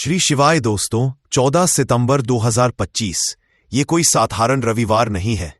श्री शिवाय दोस्तों, 14 सितंबर 2025 ये कोई साधारण रविवार नहीं है।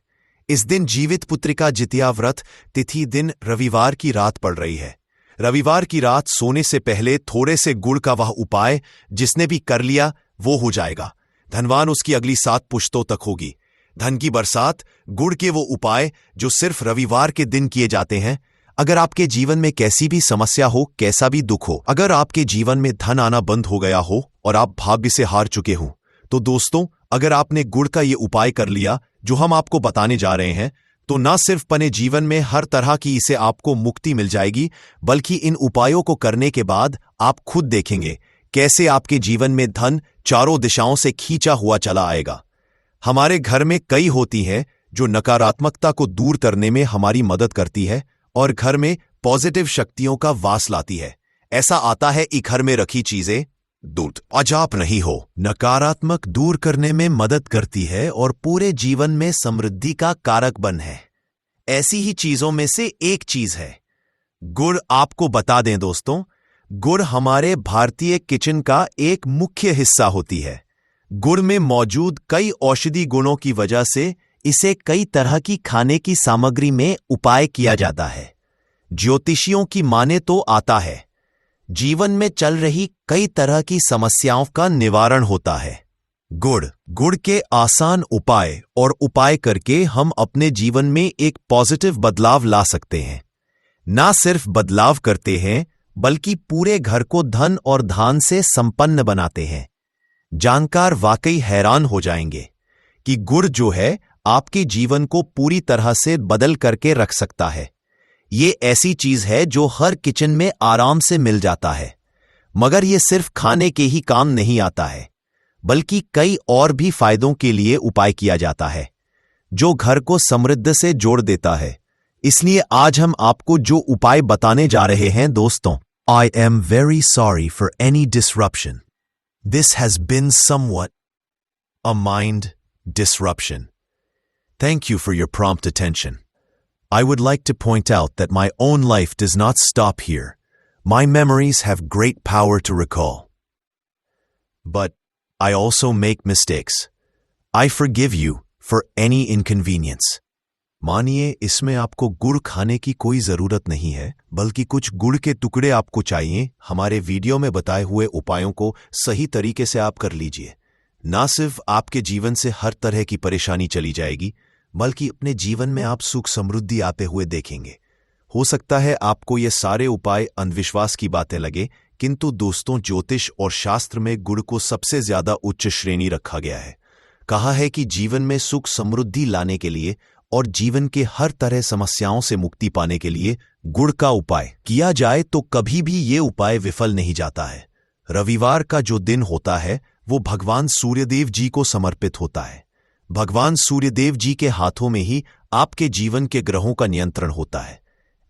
इस दिन जीवित पुत्रिका जितिया व्रत तिथि दिन रविवार की रात पड़ रही है। रविवार की रात सोने से पहले थोड़े से गुड़ का वह उपाय जिसने भी कर लिया वो हो जाएगा। धनवान उसकी अगली 7 पुश्तों तक होगी। धन की बरसात, गुड़ के वो उपाय जो सिर्फ रविवार के दिन किए जाते हैं। अगर आपके जीवन में कैसी भी समस्या हो, कैसा भी दुख हो, अगर आपके जीवन में धन आना बंद हो गया हो और आप भाग्य से हार चुके हो, तो दोस्तों अगर आपने गुड़ का ये उपाय कर लिया जो हम आपको बताने जा रहे हैं, तो न सिर्फ पने जीवन में हर तरह की इसे आपको मुक्ति मिल जाएगी, बल्कि इन उपायों को करने के बाद आप खुद देखेंगे कैसे आपके जीवन में धन चारों दिशाओं से खींचा हुआ चला आएगा। हमारे घर में कई होती हैं जो नकारात्मकता को दूर करने में हमारी मदद करती है और घर में पॉजिटिव शक्तियों का वास लाती है। ऐसा आता है कि घर में रखी चीजें दूध अजाप नहीं हो, नकारात्मक दूर करने में मदद करती है और पूरे जीवन में समृद्धि का कारक बन है। ऐसी ही चीजों में से एक चीज है गुड़। आपको बता दें दोस्तों, गुड़ हमारे भारतीय किचन का एक मुख्य हिस्सा होती है। गुड़ में मौजूद कई औषधि गुणों की वजह से इसे कई तरह की खाने की सामग्री में उपाय किया जाता है। ज्योतिषियों की माने तो आता है जीवन में चल रही कई तरह की समस्याओं का निवारण होता है। गुड़ के आसान उपाय और उपाय करके हम अपने जीवन में एक पॉजिटिव बदलाव ला सकते हैं। ना सिर्फ बदलाव करते हैं बल्कि पूरे घर को धन और धान से संपन्न बनाते हैं। जानकार वाकई हैरान हो जाएंगे कि गुड़ जो है आपके जीवन को पूरी तरह से बदल करके रख सकता है। ये ऐसी चीज है जो हर किचन में आराम से मिल जाता है, मगर ये सिर्फ खाने के ही काम नहीं आता है, बल्कि कई और भी फायदों के लिए उपाय किया जाता है जो घर को समृद्ध से जोड़ देता है। इसलिए आज हम आपको जो उपाय बताने जा रहे हैं दोस्तों, I am very sorry for any disruption. This has been somewhat a mind disruption. Thank you for your prompt attention. I would like to point out that my own life does not stop here. My memories have great power to recall. But I also make mistakes. I forgive you for any inconvenience. मानिए इसमें आपको गुड़ खाने की कोई जरूरत नहीं है, बल्कि कुछ गुड़ के टुकड़े आपको चाहिए। हमारे वीडियो में बताए हुए उपायों को सही तरीके से आप कर लीजिए। ना सिर्फ आपके जीवन से हर तरह की परेशानी चली जाएगी, बल्कि अपने जीवन में आप सुख समृद्धि आते हुए देखेंगे। हो सकता है आपको ये सारे उपाय अंधविश्वास की बातें लगे, किंतु दोस्तों ज्योतिष और शास्त्र में गुड़ को सबसे ज्यादा उच्च श्रेणी रखा गया है। कहा है कि जीवन में सुख समृद्धि लाने के लिए और जीवन के हर तरह समस्याओं से मुक्ति पाने के लिए गुड़ का उपाय किया जाए तो कभी भी ये उपाय विफल नहीं जाता है। रविवार का जो दिन होता है वो भगवान सूर्यदेव जी को समर्पित होता है। भगवान सूर्यदेव जी के हाथों में ही आपके जीवन के ग्रहों का नियंत्रण होता है।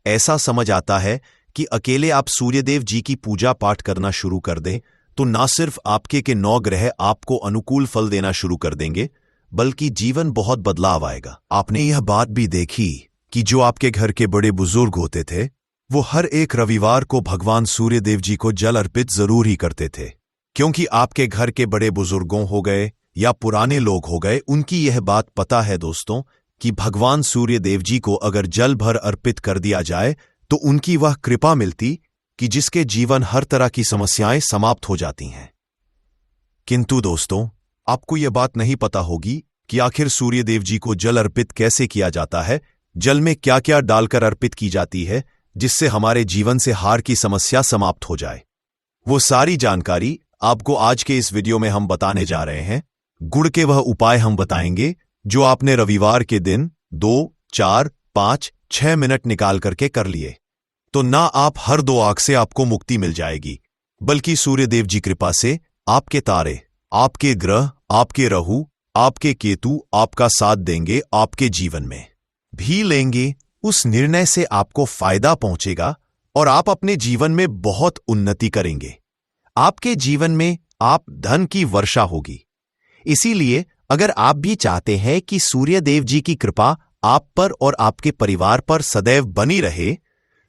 ऐसा समझ आता है कि अकेले आप सूर्यदेव जी की पूजा पाठ करना शुरू कर दें तो ना सिर्फ आपके के 9 ग्रह आपको अनुकूल फल देना शुरू कर देंगे, बल्कि जीवन बहुत बदलाव आएगा। आपने यह बात भी देखी कि जो आपके घर के बड़े बुजुर्ग होते थे वो हर एक रविवार को भगवान सूर्यदेव जी को जल अर्पित जरूर ही करते थे, क्योंकि आपके घर के बड़े बुजुर्गों हो गए या पुराने लोग हो गए, उनकी यह बात पता है दोस्तों कि भगवान सूर्यदेव जी को अगर जल भर अर्पित कर दिया जाए तो उनकी वह कृपा मिलती कि जिसके जीवन हर तरह की समस्याएं समाप्त हो जाती हैं। किंतु दोस्तों आपको यह बात नहीं पता होगी कि आखिर सूर्यदेव जी को जल अर्पित कैसे किया जाता है, जल में क्या क्या डालकर अर्पित की जाती है जिससे हमारे जीवन से हार की समस्या समाप्त हो जाए। वो सारी जानकारी आपको आज के इस वीडियो में हम बताने जा रहे हैं। गुड़ के वह उपाय हम बताएंगे जो आपने रविवार के दिन 2, 4, 5, 6 मिनट निकाल करके कर लिए तो ना आप हर 2 आंख से आपको मुक्ति मिल जाएगी, बल्कि सूर्यदेव जी कृपा से आपके तारे, आपके ग्रह, आपके राहु, आपके केतु आपका साथ देंगे, आपके जीवन में भी लेंगे। उस निर्णय से आपको फायदा पहुंचेगा और आप अपने जीवन में बहुत उन्नति करेंगे। आपके जीवन में आप धन की वर्षा होगी। इसीलिए अगर आप भी चाहते हैं कि सूर्यदेव जी की कृपा आप पर और आपके परिवार पर सदैव बनी रहे,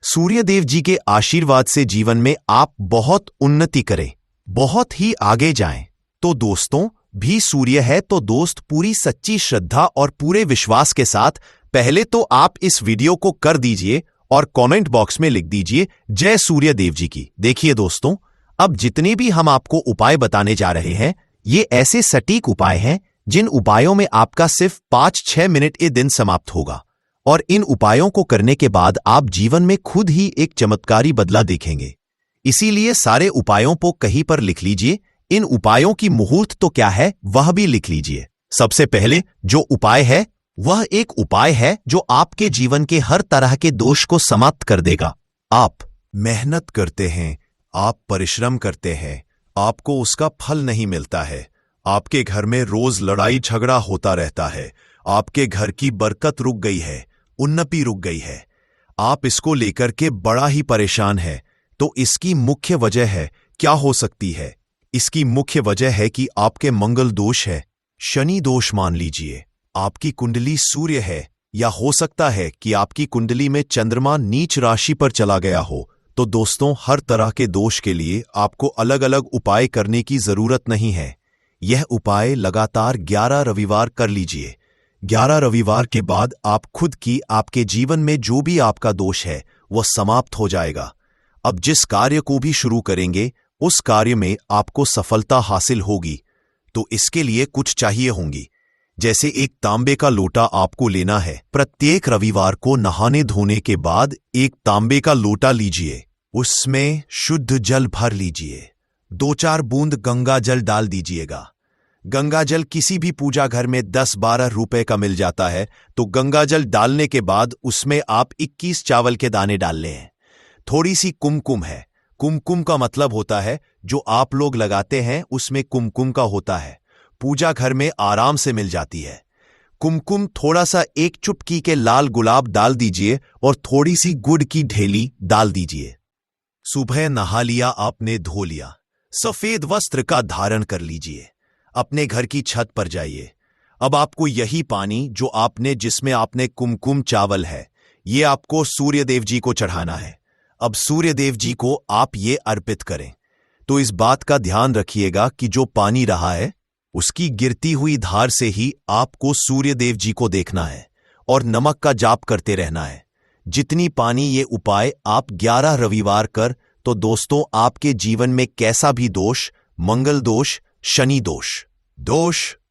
सूर्यदेव जी के आशीर्वाद से जीवन में आप बहुत उन्नति करें, बहुत ही आगे जाएं तो दोस्तों भी सूर्य है तो दोस्त पूरी सच्ची श्रद्धा और पूरे विश्वास के साथ पहले तो आप इस वीडियो को कर दीजिए और कमेंट बॉक्स में लिख दीजिए जय सूर्य देव जी की। देखिए दोस्तों, अब जितने भी हम आपको उपाय बताने जा रहे हैं ये ऐसे सटीक उपाय हैं जिन उपायों में आपका सिर्फ 5-6 मिनट ए दिन समाप्त होगा और इन उपायों को करने के बाद आप जीवन में खुद ही एक चमत्कारी बदला देखेंगे। इसीलिए सारे उपायों को कहीं पर लिख लीजिए। इन उपायों की मुहूर्त तो क्या है वह भी लिख लीजिए। सबसे पहले जो उपाय है वह एक उपाय है जो आपके जीवन के हर तरह के दोष को समाप्त कर देगा। आप मेहनत करते हैं, आप परिश्रम करते हैं, आपको उसका फल नहीं मिलता है, आपके घर में रोज लड़ाई झगड़ा होता रहता है, आपके घर की बरकत रुक गई है, उन्नति रुक गई है, आप इसको लेकर के बड़ा ही परेशान है। तो इसकी मुख्य वजह है क्या हो सकती है? इसकी मुख्य वजह है कि आपके मंगल दोष है, शनि दोष मान लीजिए, आपकी कुंडली सूर्य है, या हो सकता है कि आपकी कुंडली में चंद्रमा नीच राशि पर चला गया हो। तो दोस्तों हर तरह के दोष के लिए आपको अलग अलग उपाय करने की जरूरत नहीं है। यह उपाय लगातार 11 रविवार कर लीजिए। 11 रविवार के बाद आप खुद की आपके जीवन में जो भी आपका दोष है वह समाप्त हो जाएगा। अब जिस कार्य को भी शुरू करेंगे उस कार्य में आपको सफलता हासिल होगी। तो इसके लिए कुछ चाहिए होंगी, जैसे एक तांबे का लोटा आपको लेना है। प्रत्येक रविवार को नहाने धोने के बाद एक तांबे का लोटा लीजिए, उसमें शुद्ध जल भर लीजिए, 2-4 बूंद गंगा जल डाल दीजिएगा। गंगा जल किसी भी पूजा घर में 10-12 रुपए का मिल जाता है। तो गंगा जल डालने के बाद उसमें आप 21 चावल के दाने डाल लें। थोड़ी सी कुमकुम है, कुमकुम का मतलब होता है जो आप लोग लगाते हैं उसमें कुमकुम का होता है, पूजा घर में आराम से मिल जाती है। कुमकुम थोड़ा सा 1 चुटकी के लाल गुलाब डाल दीजिए और थोड़ी सी गुड़ की ढेली डाल दीजिए। सुबह नहा लिया आपने, धो लिया, सफेद वस्त्र का धारण कर लीजिए, अपने घर की छत पर जाइए। अब आपको यही पानी जो आपने जिसमें आपने कुमकुम चावल है ये आपको सूर्य देव जी को चढ़ाना है। अब सूर्य देव जी को आप ये अर्पित करें। तो इस बात का ध्यान रखिएगा कि जो पानी रहा है उसकी गिरती हुई धार से ही आपको सूर्य देव जी को देखना है और नमक का जाप करते रहना है। जितनी पानी ये उपाय आप 11 रविवार कर तो दोस्तों आपके जीवन में कैसा भी दोष, मंगल दोष, शनि दोष,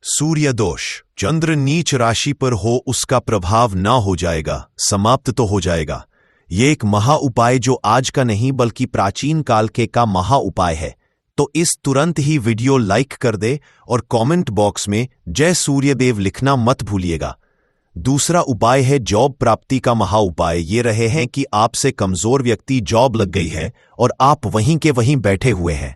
सूर्य दोष, चंद्र नीच राशि पर हो उसका प्रभाव ना हो जाएगा, समाप्त तो हो जाएगा। ये एक महा उपाय जो आज का नहीं बल्कि प्राचीन काल के का महा उपाय है। तो इस तुरंत ही वीडियो लाइक कर दे और कमेंट बॉक्स में जय सूर्यदेव लिखना मत भूलिएगा। दूसरा उपाय है जॉब प्राप्ति का महा उपाय। ये रहे हैं कि आपसे कमजोर व्यक्ति जॉब लग गई है और आप वहीं के वहीं बैठे हुए हैं,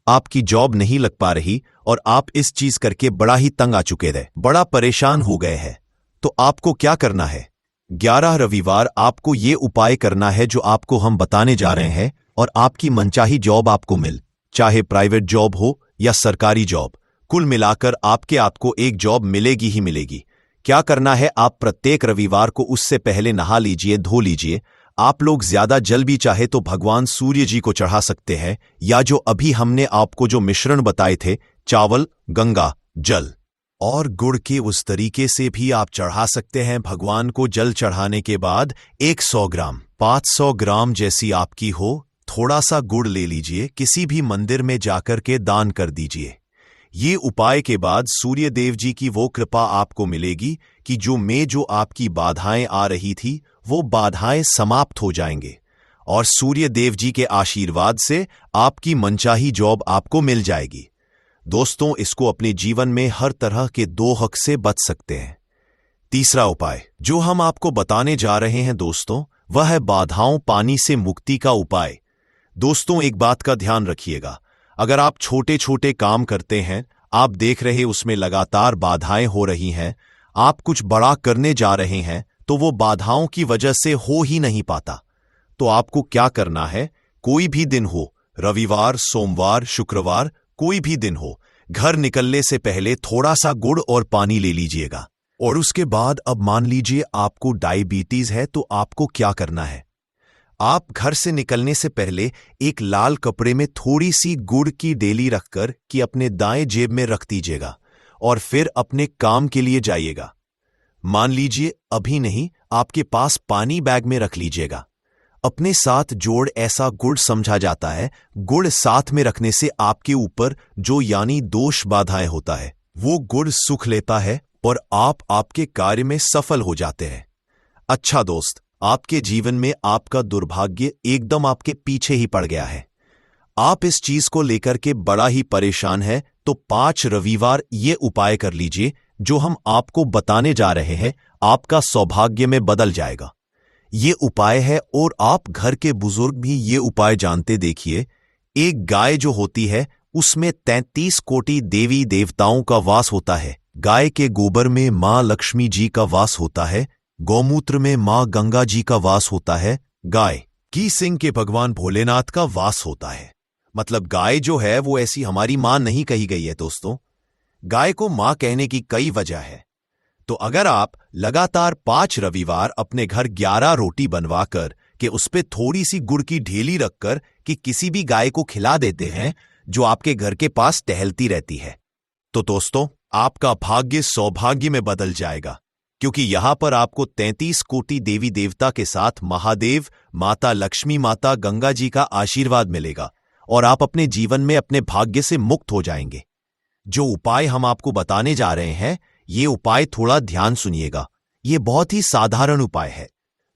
आपकी जॉब नहीं लग पा रही और आप इस चीज करके बड़ा ही तंग आ चुके थे, बड़ा परेशान हो गए हैं। तो आपको क्या करना है? 11 रविवार आपको ये उपाय करना है जो आपको हम बताने जा रहे हैं और आपकी मनचाही जॉब आपको मिल, चाहे प्राइवेट जॉब हो या सरकारी जॉब, कुल मिलाकर आपको एक जॉब मिलेगी ही मिलेगी। क्या करना है? आप प्रत्येक रविवार को उससे पहले नहा लीजिए, धो लीजिए। आप लोग ज्यादा जल भी चाहे तो भगवान सूर्य जी को चढ़ा सकते हैं, या जो अभी हमने आपको जो मिश्रण बताए थे चावल, गंगा जल और गुड़ के, उस तरीके से भी आप चढ़ा सकते हैं। भगवान को जल चढ़ाने के बाद 100 ग्राम 500 ग्राम जैसी आपकी हो थोड़ा सा गुड़ ले लीजिए, किसी भी मंदिर में जाकर के दान कर दीजिए। ये उपाय के बाद सूर्य देव जी की वो कृपा आपको मिलेगी कि जो आपकी बाधाएं आ रही थी वो बाधाएं समाप्त हो जाएंगे और सूर्य देव जी के आशीर्वाद से आपकी मनचाही जॉब आपको मिल जाएगी। दोस्तों, इसको अपने जीवन में हर तरह के दोहक से बच सकते हैं। तीसरा उपाय जो हम आपको बताने जा रहे हैं दोस्तों, वह है बाधाओं पानी से मुक्ति का उपाय। दोस्तों, एक बात का ध्यान रखिएगा, अगर आप छोटे छोटे काम करते हैं, आप देख रहे उसमें लगातार बाधाएं हो रही हैं, आप कुछ बड़ा करने जा रहे हैं तो वो बाधाओं की वजह से हो ही नहीं पाता। तो आपको क्या करना है? कोई भी दिन हो, रविवार, सोमवार, शुक्रवार, कोई भी दिन हो, घर निकलने से पहले थोड़ा सा गुड़ और पानी ले लीजिएगा। और उसके बाद अब मान लीजिए आपको डायबिटीज है, तो आपको क्या करना है? आप घर से निकलने से पहले एक लाल कपड़े में थोड़ी सी गुड़ की डेली रखकर कि अपने दाएं जेब में रख दीजिएगा और फिर अपने काम के लिए जाइएगा। मान लीजिए अभी नहीं, आपके पास पानी बैग में रख लीजिएगा। अपने साथ जोड़ ऐसा गुड़ समझा जाता है। गुड़ साथ में रखने से आपके ऊपर जो यानी दोष बाधाएं होता है वो गुड़ सुख लेता है और आप आपके कार्य में सफल हो जाते हैं। अच्छा दोस्त, आपके जीवन में आपका दुर्भाग्य एकदम आपके पीछे ही पड़ गया है। आप इस चीज को लेकर के बड़ा ही परेशान है, तो 5 रविवार ये उपाय कर लीजिए जो हम आपको बताने जा रहे हैं। आपका सौभाग्य में बदल जाएगा। ये उपाय है और आप घर के बुजुर्ग भी ये उपाय जानते। देखिए, एक गाय जो होती है उसमें 33 कोटि देवी देवताओं का वास होता है। गाय के गोबर में मां लक्ष्मी जी का वास होता है। गौमूत्र में मां गंगा जी का वास होता है। गाय की सिंह के भगवान भोलेनाथ का वास होता है। मतलब गाय जो है वो ऐसी हमारी मां नहीं कही गई है दोस्तों। गाय को मां कहने की कई वजह है। तो अगर आप लगातार 5 रविवार अपने घर 11 रोटी बनवाकर कि उस पे थोड़ी सी गुड़ की ढेली रखकर कि किसी भी गाय को खिला देते हैं जो आपके घर के पास टहलती रहती है, तो दोस्तों आपका भाग्य सौभाग्य में बदल जाएगा। क्योंकि यहां पर आपको 33 कोटि देवी देवता के साथ महादेव, माता लक्ष्मी, माता गंगा जी का आशीर्वाद मिलेगा और आप अपने जीवन में अपने भाग्य से मुक्त हो जाएंगे। जो उपाय हम आपको बताने जा रहे हैं, ये उपाय थोड़ा ध्यान सुनिएगा। ये बहुत ही साधारण उपाय है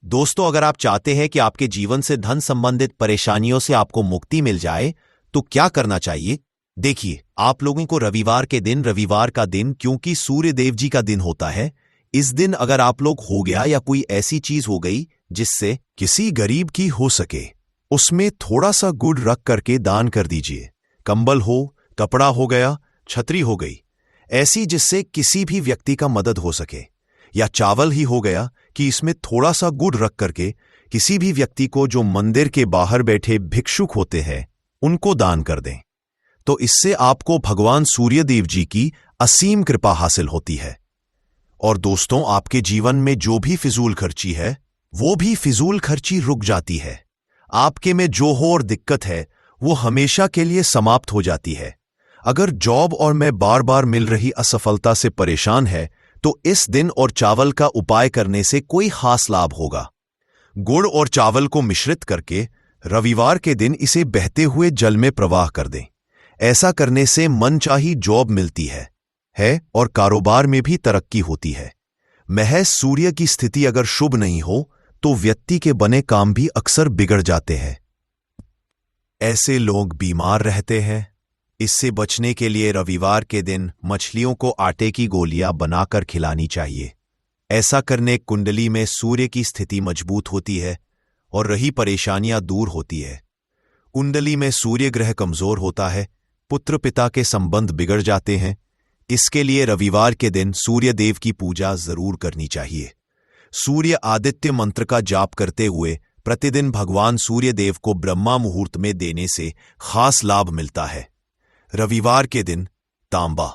दोस्तों। अगर आप चाहते हैं कि आपके जीवन से धन संबंधित परेशानियों से आपको मुक्ति मिल जाए तो क्या करना चाहिए? देखिए, आप लोगों को रविवार का दिन क्योंकि सूर्य देव जी का दिन होता है, इस दिन अगर आप लोग हो गया या कोई ऐसी चीज हो गई जिससे किसी गरीब की हो सके, उसमें थोड़ा सा गुड़ रख करके दान कर दीजिए। कंबल हो, कपड़ा हो गया, छतरी हो गई, ऐसी जिससे किसी भी व्यक्ति का मदद हो सके, या चावल ही हो गया कि इसमें थोड़ा सा गुड़ रख करके किसी भी व्यक्ति को जो मंदिर के बाहर बैठे भिक्षुक होते हैं उनको दान कर दें। तो इससे आपको भगवान सूर्यदेव जी की असीम कृपा हासिल होती है। और दोस्तों, आपके जीवन में जो भी फिजूल खर्ची है वो भी फिजूल खर्ची रुक जाती है। आपके में जो हो और दिक्कत है वो हमेशा के लिए समाप्त हो जाती है। अगर जॉब और में बार बार मिल रही असफलता से परेशान है तो इस दिन और चावल का उपाय करने से कोई खास लाभ होगा। गुड़ और चावल को मिश्रित करके रविवार के दिन इसे बहते हुए जल में प्रवाह कर दें। ऐसा करने से मनचाही जॉब मिलती है और कारोबार में भी तरक्की होती है। महज सूर्य की स्थिति अगर शुभ नहीं हो तो व्यक्ति के बने काम भी अक्सर बिगड़ जाते हैं। ऐसे लोग बीमार रहते हैं। इससे बचने के लिए रविवार के दिन मछलियों को आटे की गोलियां बनाकर खिलानी चाहिए। ऐसा करने कुंडली में सूर्य की स्थिति मजबूत होती है और रही परेशानियां दूर होती है। कुंडली में सूर्य ग्रह कमजोर होता है, पुत्र पिता के संबंध बिगड़ जाते हैं। इसके लिए रविवार के दिन सूर्य देव की पूजा जरूर करनी चाहिए। सूर्य आदित्य मंत्र का जाप करते हुए प्रतिदिन भगवान सूर्य देव को ब्रह्मा मुहूर्त में देने से खास लाभ मिलता है। रविवार के दिन तांबा,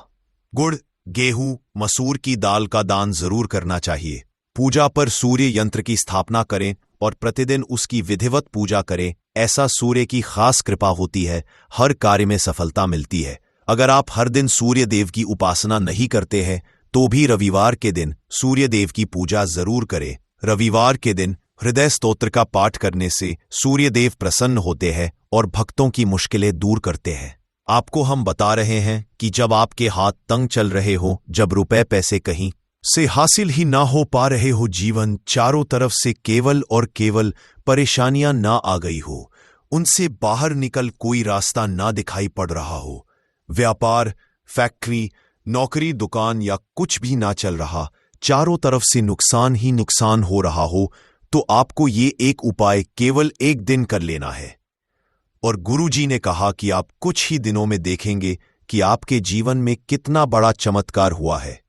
गुड़, गेहूं, मसूर की दाल का दान जरूर करना चाहिए। पूजा पर सूर्य यंत्र की स्थापना करें और प्रतिदिन उसकी विधिवत पूजा करें। ऐसा सूर्य की खास कृपा होती है, हर कार्य में सफलता मिलती है। अगर आप हर दिन सूर्य देव की उपासना नहीं करते हैं तो भी रविवार के दिन सूर्य देव की पूजा जरूर करें। रविवार के दिन हृदय स्तोत्र का पाठ करने से सूर्य देव प्रसन्न होते हैं और भक्तों की मुश्किलें दूर करते हैं। आपको हम बता रहे हैं कि जब आपके हाथ तंग चल रहे हो, जब रुपए पैसे कहीं से हासिल ही ना हो पा रहे हो, जीवन चारों तरफ से केवल और केवल परेशानियां ना आ गई हो, उनसे बाहर निकल कोई रास्ता ना दिखाई पड़ रहा हो, व्यापार, फैक्ट्री, नौकरी, दुकान या कुछ भी ना चल रहा, चारों तरफ से नुकसान ही नुकसान हो रहा हो, तो आपको ये एक उपाय केवल एक दिन कर लेना है। और गुरुजी ने कहा कि आप कुछ ही दिनों में देखेंगे कि आपके जीवन में कितना बड़ा चमत्कार हुआ है।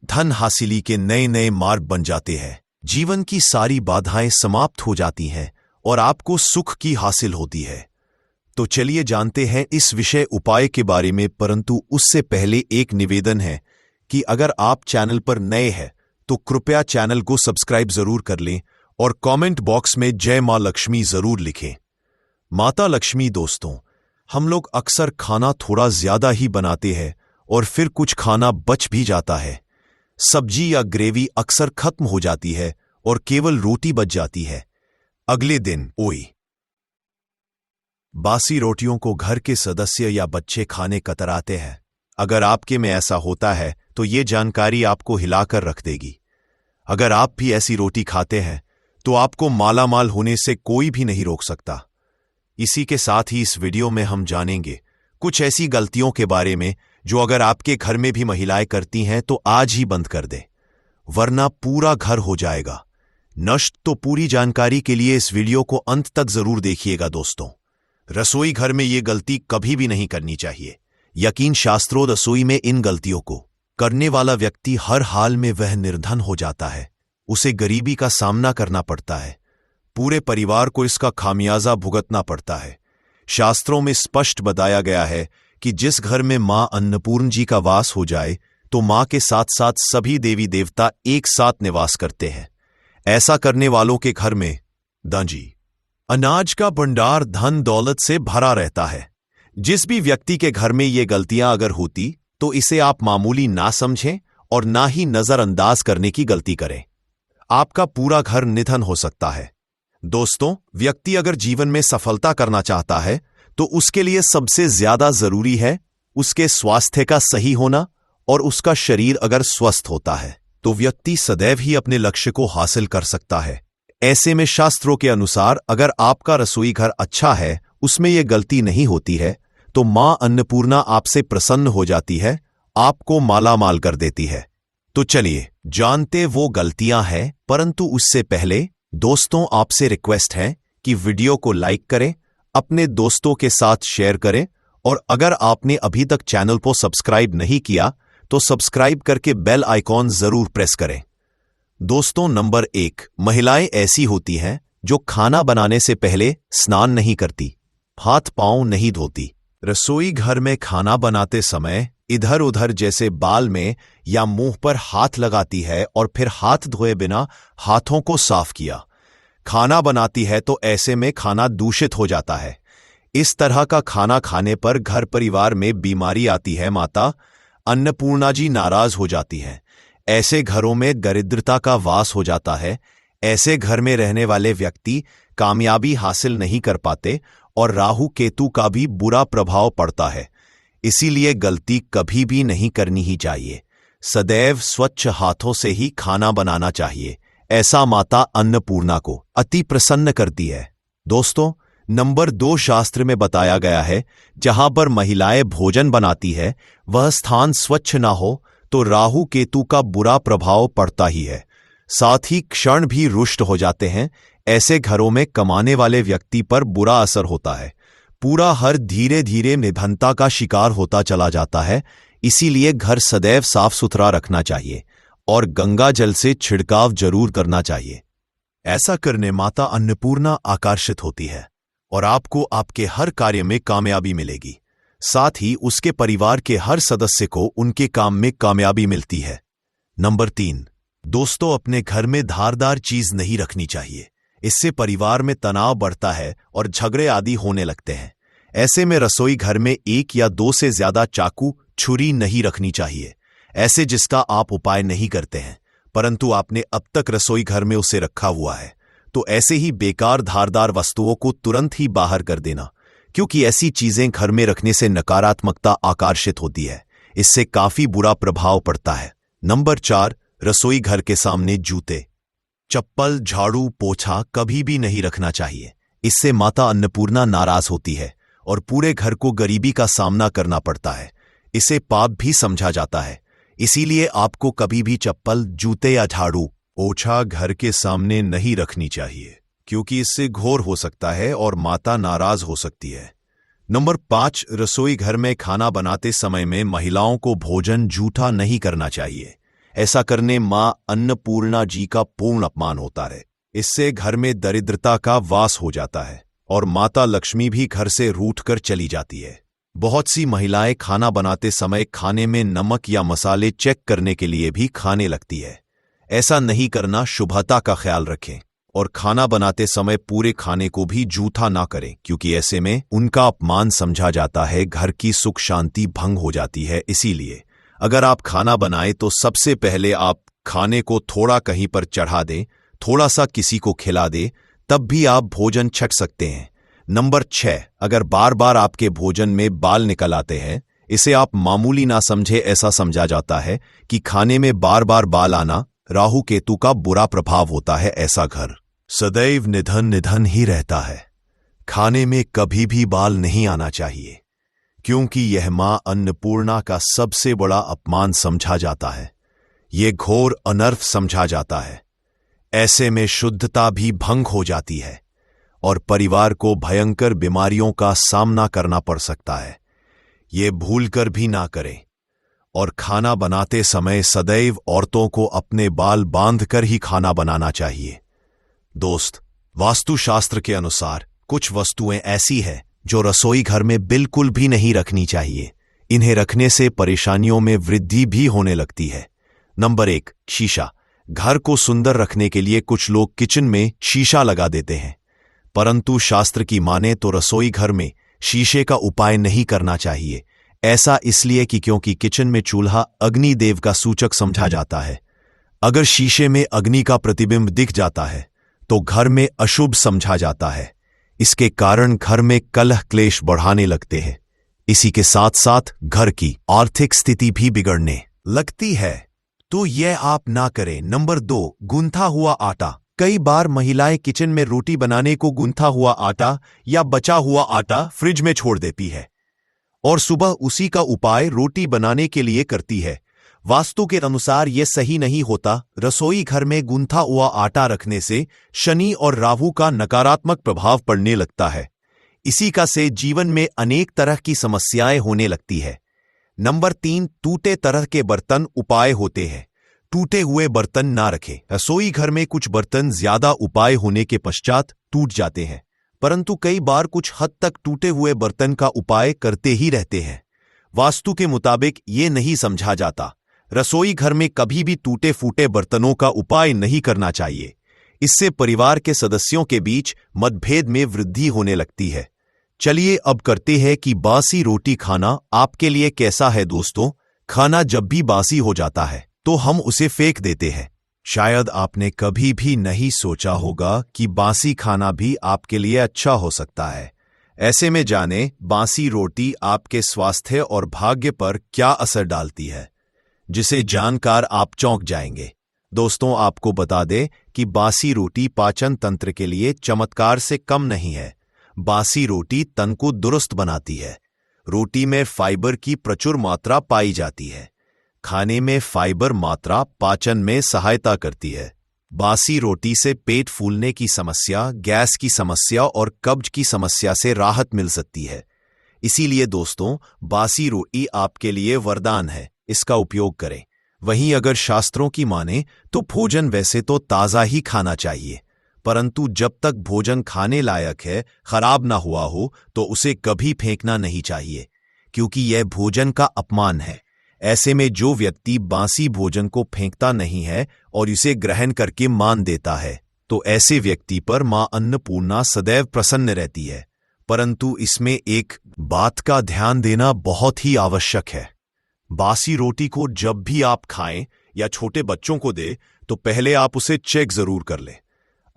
धन हासिली के नए नए मार्ग बन जाते हैं, जीवन की सारी बाधाएं समाप्त हो जाती हैं और आपको सुख की हासिल होती है। तो चलिए जानते हैं इस विषय उपाय के बारे में, परंतु उससे पहले एक निवेदन है कि अगर आप चैनल पर नए हैं तो कृपया चैनल को सब्सक्राइब जरूर कर लें और कमेंट बॉक्स में जय मां लक्ष्मी जरूर लिखें। माता लक्ष्मी दोस्तों, हम लोग अक्सर खाना थोड़ा ज्यादा ही बनाते हैं और फिर कुछ खाना बच भी जाता है। सब्जी या ग्रेवी अक्सर खत्म हो जाती है और केवल रोटी बच जाती है। अगले दिन बासी रोटियों को घर के सदस्य या बच्चे खाने कतराते हैं। अगर आपके में ऐसा होता है तो ये जानकारी आपको हिलाकर रख देगी। अगर आप भी ऐसी रोटी खाते हैं तो आपको मालामाल होने से कोई भी नहीं रोक सकता। इसी के साथ ही इस वीडियो में हम जानेंगे कुछ ऐसी गलतियों के बारे में जो अगर आपके घर में भी महिलाएं करती हैं तो आज ही बंद कर दे, वरना पूरा घर हो जाएगा नष्ट। तो पूरी जानकारी के लिए इस वीडियो को अंत तक जरूर देखिएगा दोस्तों। रसोई घर में ये गलती कभी भी नहीं करनी चाहिए। यकीन शास्त्रों, रसोई में इन गलतियों को करने वाला व्यक्ति हर हाल में वह निर्धन हो जाता है। उसे गरीबी का सामना करना पड़ता है। पूरे परिवार को इसका खामियाजा भुगतना पड़ता है। शास्त्रों में स्पष्ट बताया गया है कि जिस घर में मां अन्नपूर्ण जी का वास हो जाए तो मां के साथ साथ सभी देवी देवता एक साथ निवास करते हैं। ऐसा करने वालों के घर में दांजी अनाज का भंडार धन दौलत से भरा रहता है। जिस भी व्यक्ति के घर में ये गलतियां अगर होती तो इसे आप मामूली ना समझें और ना ही नजरअंदाज करने की गलती करें। आपका पूरा घर निधन हो सकता है। दोस्तों, व्यक्ति अगर जीवन में सफलता करना चाहता है तो उसके लिए सबसे ज्यादा जरूरी है उसके स्वास्थ्य का सही होना, और उसका शरीर अगर स्वस्थ होता है तो व्यक्ति सदैव ही अपने लक्ष्य को हासिल कर सकता है। ऐसे में शास्त्रों के अनुसार अगर आपका रसोई घर अच्छा है, उसमें यह गलती नहीं होती है, तो मां अन्नपूर्णा आपसे प्रसन्न हो जाती है, आपको मालामाल कर देती है। तो चलिए जानते वो गलतियां हैं, परंतु उससे पहले दोस्तों आपसे रिक्वेस्ट है कि वीडियो को लाइक करें, अपने दोस्तों के साथ शेयर करें, और अगर आपने अभी तक चैनल को सब्सक्राइब नहीं किया तो सब्सक्राइब करके बेल आइकॉन जरूर प्रेस करें। दोस्तों, नंबर 1, महिलाएं ऐसी होती हैं जो खाना बनाने से पहले स्नान नहीं करती, हाथ पांव नहीं धोती। रसोई घर में खाना बनाते समय इधर उधर जैसे बाल में या मुंह पर हाथ लगाती है और फिर हाथ धोए बिना हाथों को साफ किया खाना बनाती है, तो ऐसे में खाना दूषित हो जाता है। इस तरह का खाना खाने पर घर परिवार में बीमारी आती है। माता अन्नपूर्णा जी नाराज हो जाती हैं। ऐसे घरों में दरिद्रता का वास हो जाता है। ऐसे घर में रहने वाले व्यक्ति कामयाबी हासिल नहीं कर पाते और राहु केतु का भी बुरा प्रभाव पड़ता है। इसीलिए गलती कभी भी नहीं करनी ही चाहिए। सदैव स्वच्छ हाथों से ही खाना बनाना चाहिए। ऐसा माता अन्नपूर्णा को अति प्रसन्न करती है। दोस्तों, नंबर 2, शास्त्र में बताया गया है जहां पर महिलाएं भोजन बनाती है वह स्थान स्वच्छ ना हो तो राहु केतु का बुरा प्रभाव पड़ता ही है। साथ ही क्षण भी रुष्ट हो जाते हैं। ऐसे घरों में कमाने वाले व्यक्ति पर बुरा असर होता है। पूरा हर धीरे धीरे निधनता का शिकार होता चला जाता है। इसीलिए घर सदैव साफ सुथरा रखना चाहिए और गंगा जल से छिड़काव जरूर करना चाहिए। ऐसा करने माता अन्नपूर्णा आकर्षित होती है और आपको आपके हर कार्य में कामयाबी मिलेगी। साथ ही उसके परिवार के हर सदस्य को उनके काम में कामयाबी मिलती है। नंबर 3, दोस्तों अपने घर में धारदार चीज नहीं रखनी चाहिए। इससे परिवार में तनाव बढ़ता है और झगड़े आदि होने लगते हैं। ऐसे में रसोई घर में 1 या 2 से ज्यादा चाकू छुरी नहीं रखनी चाहिए। ऐसे जिसका आप उपाय नहीं करते हैं परंतु आपने अब तक रसोई घर में उसे रखा हुआ है, तो ऐसे ही बेकार धारदार वस्तुओं को तुरंत ही बाहर कर देना, क्योंकि ऐसी चीजें घर में रखने से नकारात्मकता आकर्षित होती है। इससे काफी बुरा प्रभाव पड़ता है। नंबर 4, रसोई घर के सामने जूते, चप्पल, झाड़ू, पोछा कभी भी नहीं रखना चाहिए। इससे माता अन्नपूर्णा नाराज होती है और पूरे घर को गरीबी का सामना करना पड़ता है। इसे पाप भी समझा जाता है। इसीलिए आपको कभी भी चप्पल, जूते या झाड़ू, पोछा घर के सामने नहीं रखनी चाहिए, क्योंकि इससे घोर हो सकता है और माता नाराज हो सकती है। नंबर 5, रसोई घर में खाना बनाते समय में महिलाओं को भोजन जूठा नहीं करना चाहिए। ऐसा करने मां अन्नपूर्णा जी का पूर्ण अपमान होता है। इससे घर में दरिद्रता का वास हो जाता है और माता लक्ष्मी भी घर से रूठकर चली जाती है। बहुत सी महिलाएं खाना बनाते समय खाने में नमक या मसाले चेक करने के लिए भी खाने लगती है। ऐसा नहीं करना, शुभता का ख्याल रखें और खाना बनाते समय पूरे खाने को भी जूठा ना करें, क्योंकि ऐसे में उनका अपमान समझा जाता है, घर की सुख शांति भंग हो जाती है। इसीलिए अगर आप खाना बनाएं तो सबसे पहले आप खाने को थोड़ा कहीं पर चढ़ा दें, थोड़ा सा किसी को खिला दें, तब भी आप भोजन छक सकते हैं। नंबर 6, अगर बार बार आपके भोजन में बाल निकल आते हैं, इसे आप मामूली ना समझे। ऐसा समझा जाता है कि खाने में बार बार बाल आना राहु केतु का बुरा प्रभाव होता है। ऐसा घर सदैव निधन निधन ही रहता है। खाने में कभी भी बाल नहीं आना चाहिए, क्योंकि यह मां अन्नपूर्णा का सबसे बड़ा अपमान समझा जाता है। यह घोर अनर्थ समझा जाता है। ऐसे में शुद्धता भी भंग हो जाती है और परिवार को भयंकर बीमारियों का सामना करना पड़ सकता है। ये भूलकर भी ना करें। और खाना बनाते समय सदैव औरतों को अपने बाल बांधकर ही खाना बनाना चाहिए। दोस्त, वास्तुशास्त्र के अनुसार कुछ वस्तुएं ऐसी हैं जो रसोई घर में बिल्कुल भी नहीं रखनी चाहिए। इन्हें रखने से परेशानियों में वृद्धि भी होने लगती है। नंबर 1, शीशा। घर को सुंदर रखने के लिए कुछ लोग किचन में शीशा लगा देते हैं, परंतु शास्त्र की माने तो रसोई घर में शीशे का उपाय नहीं करना चाहिए। ऐसा इसलिए कि क्योंकि किचन में चूल्हा अग्निदेव का सूचक समझा जाता है। अगर शीशे में अग्नि का प्रतिबिंब दिख जाता है तो घर में अशुभ समझा जाता है। इसके कारण घर में कलह क्लेश बढ़ाने लगते हैं। इसी के साथ साथ घर की आर्थिक स्थिति भी बिगड़ने लगती है, तो यह आप ना करें। नंबर 2, गूंथा हुआ आटा। कई बार महिलाएं किचन में रोटी बनाने को गूंथा हुआ आटा या बचा हुआ आटा फ्रिज में छोड़ देती है और सुबह उसी का उपाय रोटी बनाने के लिए करती है। वास्तु के अनुसार यह सही नहीं होता। रसोई घर में गूंथा हुआ आटा रखने से शनि और राहु का नकारात्मक प्रभाव पड़ने लगता है। इसी का से जीवन में अनेक तरह की समस्याएं होने लगती है। नंबर 3, टूटे तरह के बर्तन उपाय होते हैं। टूटे हुए बर्तन ना रखें। रसोई घर में कुछ बर्तन ज्यादा उपाय होने के पश्चात टूट जाते हैं, परंतु कई बार कुछ हद तक टूटे हुए बर्तन का उपाय करते ही रहते हैं। वास्तु के मुताबिक ये नहीं समझा जाता। रसोई घर में कभी भी टूटे फूटे बर्तनों का उपाय नहीं करना चाहिए। इससे परिवार के सदस्यों के बीच मतभेद में वृद्धि होने लगती है। चलिए अब करते हैं कि बासी रोटी खाना आपके लिए कैसा है। दोस्तों, खाना जब भी बासी हो जाता है तो हम उसे फेंक देते हैं। शायद आपने कभी भी नहीं सोचा होगा कि बासी खाना भी आपके लिए अच्छा हो सकता है। ऐसे में जाने बासी रोटी आपके स्वास्थ्य और भाग्य पर क्या असर डालती है, जिसे जानकर आप चौंक जाएंगे। दोस्तों, आपको बता दें कि बासी रोटी पाचन तंत्र के लिए चमत्कार से कम नहीं है। बासी रोटी तन को दुरुस्त बनाती है। रोटी में फाइबर की प्रचुर मात्रा पाई जाती है। खाने में फाइबर मात्रा पाचन में सहायता करती है। बासी रोटी से पेट फूलने की समस्या, गैस की समस्या और कब्ज की समस्या से राहत मिल सकती है। इसीलिए दोस्तों, बासी रोटी आपके लिए वरदान है। इसका उपयोग करें। वहीं अगर शास्त्रों की माने तो भोजन वैसे तो ताज़ा ही खाना चाहिए, परंतु जब तक भोजन खाने लायक है, खराब ना हुआ हो, तो उसे कभी फेंकना नहीं चाहिए, क्योंकि यह भोजन का अपमान है। ऐसे में जो व्यक्ति बासी भोजन को फेंकता नहीं है और इसे ग्रहण करके मान देता है, तो ऐसे व्यक्ति पर मां अन्नपूर्णा सदैव प्रसन्न रहती है। परंतु इसमें एक बात का ध्यान देना बहुत ही आवश्यक है। बासी रोटी को जब भी आप खाएं या छोटे बच्चों को दें तो पहले आप उसे चेक जरूर कर लें।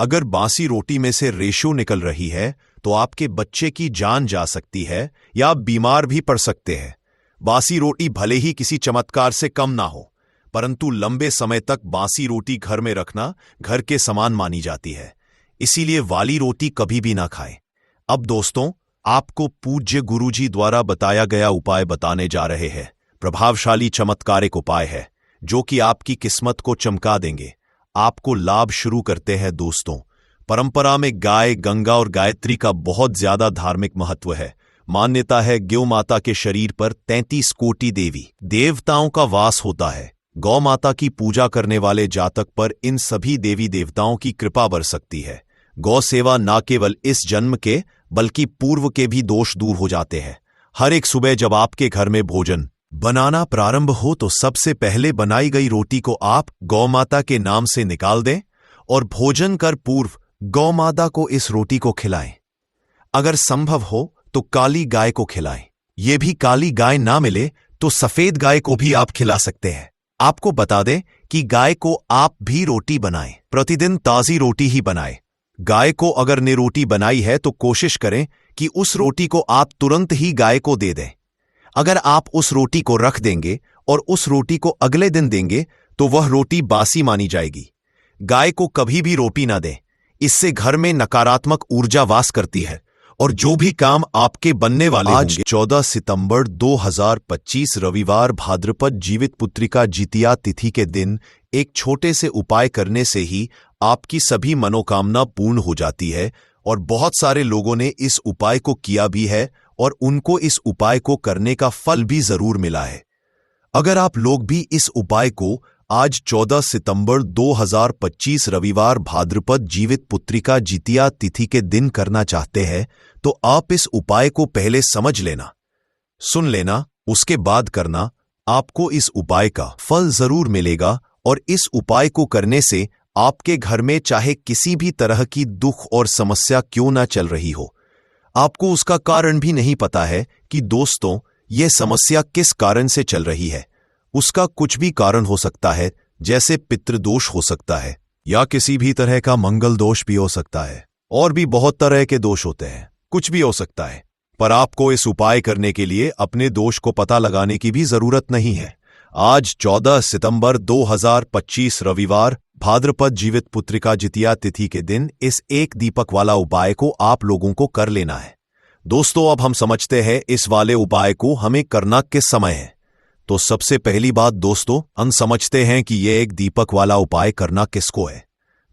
अगर बासी रोटी में से रेशो निकल रही है तो आपके बच्चे की जान जा सकती है या आप बीमार भी पड़ सकते हैं। बासी रोटी भले ही किसी चमत्कार से कम ना हो, परंतु लंबे समय तक बासी रोटी घर में रखना घर के समान मानी जाती है। इसीलिए वाली रोटी कभी भी ना खाएं। अब दोस्तों, आपको पूज्य गुरुजी द्वारा बताया गया उपाय बताने जा रहे हैं। प्रभावशाली चमत्कारिक उपाय है जो कि आपकी किस्मत को चमका देंगे, आपको लाभ शुरू करते हैं। दोस्तों, परंपरा में गाय, गंगा और गायत्री का बहुत ज्यादा धार्मिक महत्व है। मान्यता है गौ माता के शरीर पर 33 कोटि देवी देवताओं का वास होता है। गौ माता की पूजा करने वाले जातक पर इन सभी देवी देवताओं की कृपा बरस सकती है। गौ सेवा न केवल इस जन्म के बल्कि पूर्व के भी दोष दूर हो जाते हैं। हर एक सुबह जब आपके घर में भोजन बनाना प्रारंभ हो तो सबसे पहले बनाई गई रोटी को आप गौ माता के नाम से निकाल दें और भोजन कर पूर्व गौ माता को इस रोटी को खिलाएं। अगर संभव हो तो काली गाय को खिलाएं। ये भी काली गाय ना मिले तो सफेद गाय को भी आप खिला सकते हैं। आपको बता दें कि गाय को आप भी रोटी बनाएं। प्रतिदिन ताजी रोटी ही बनाएं। गाय को अगर ने रोटी बनाई है तो कोशिश करें कि उस रोटी को आप तुरंत ही गाय को दे दें। अगर आप उस रोटी को रख देंगे और उस रोटी को अगले दिन देंगे तो वह रोटी बासी मानी जाएगी। गाय को कभी भी रोटी ना दें, इससे घर में नकारात्मक ऊर्जा वास करती है और जो भी काम आपके बनने वाले आज 14 सितंबर 2025 रविवार भाद्रपद जीवित पुत्रिका जितिया तिथि के दिन एक छोटे से उपाय करने से ही आपकी सभी मनोकामना पूर्ण हो जाती है और बहुत सारे लोगों ने इस उपाय को किया भी है और उनको इस उपाय को करने का फल भी जरूर मिला है। अगर आप लोग भी इस उपाय को आज 14 सितंबर 2025 रविवार भाद्रपद जीवित पुत्रिका जितिया तिथि के दिन करना चाहते हैं तो आप इस उपाय को पहले समझ लेना, सुन लेना, उसके बाद करना। आपको इस उपाय का फल जरूर मिलेगा और इस उपाय को करने से आपके घर में चाहे किसी भी तरह की दुख और समस्या क्यों ना चल रही हो, आपको उसका कारण भी नहीं पता है कि दोस्तों यह समस्या किस कारण से चल रही है। उसका कुछ भी कारण हो सकता है, जैसे पितृदोष हो सकता है या किसी भी तरह का मंगल दोष भी हो सकता है और भी बहुत तरह के दोष होते हैं, कुछ भी हो सकता है। पर आपको इस उपाय करने के लिए अपने दोष को पता लगाने की भी जरूरत नहीं है। आज 14 सितंबर 2025 रविवार भाद्रपद जीवित पुत्रिका जितिया तिथि के दिन इस एक दीपक वाला उपाय को आप लोगों को कर लेना है। दोस्तों अब हम समझते हैं इस वाले उपाय को हमें करना किस समय है। तो सबसे पहली बात दोस्तों, हम समझते हैं कि यह एक दीपक वाला उपाय करना किसको है।